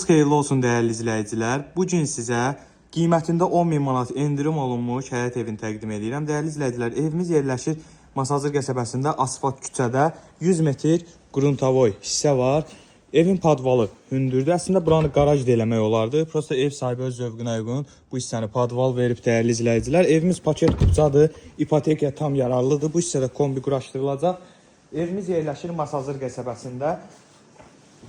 Xeyirli olsun dəyərli izləyicilər. Bu gün sizə qiymətində 10.000 manat endirim olunmuş həyət evini təqdim edirəm. Dəyərli izləyicilər, evimiz yerləşir Masazır qəsəbəsində, asfalt küçədə 100 metr qruntavoy hissə var. Evin padvalı hündürdür. Əslində buranı qaraj da eləmək olardı. Prosta ev sahibi öz zövqünə uyğun bu hissəni padval verib dəyərli izləyicilər. Evimiz paket kupçadır, ipotekaya tam yararlıdır. Bu hissədə kombi quraşdırılacaq. Evimiz yerləşir Masazır qəsəbəsində.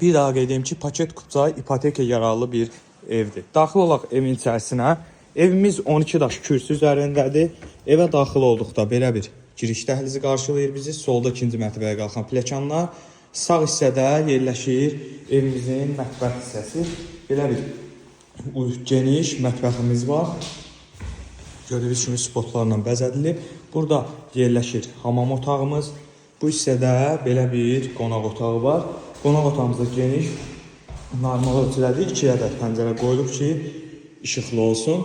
Bir daha qeyd edeyim ki, paket kupça ipoteka yararlı bir evdir. Daxil olaq evin içərisinə. Evimiz 12 daş kürsü üzərindədir. Evə daxil olduqda belə bir giriş dəhlizi qarşılayır bizi. Solda ikinci mərtəbəyə qalxan pləkanlar. Sağ hissədə yerləşir evimizin mətbəx hissəsi. Belə bir geniş mətbəximiz var. Gördüyünüz kimi spotlarla bəzədilib. Burada yerləşir hamam otağımız. Bu hissədə belə bir qonaq otağı var. Qonaq otağımızda geniş, normal ölçülədir. 2 ədəd pəncərə qoyulub ki, işıqlı olsun.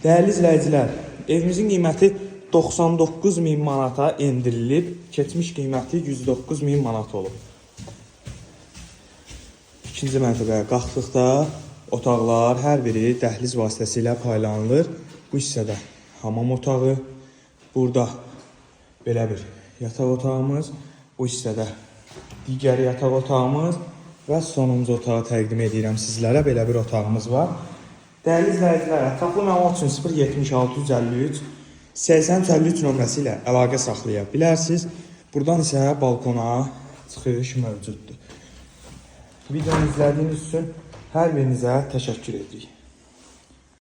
Dəyərli izləyicilər, evimizin qiyməti 99.000 manata endirilib. Keçmiş qiyməti 109.000 manat olub. İkinci mərtəbəyə qalxdıqda otaqlar hər biri dəhliz vasitəsilə paylanılır. Bu hissədə hamam otağı, burada belə bir yataq otağımız, bu hissədə digər yataq otağımız və sonuncu otağı təqdim edirəm sizlərə. Belə bir otağımız var. Dəyərli izləyicilər, ətraflı məlumat üçün 07653 8353 nömrəsi ilə əlaqə saxlaya bilərsiniz. Buradan isə balkona çıxış mövcuddur. Videonu izlədiyiniz üçün hər birinizə təşəkkür edirik.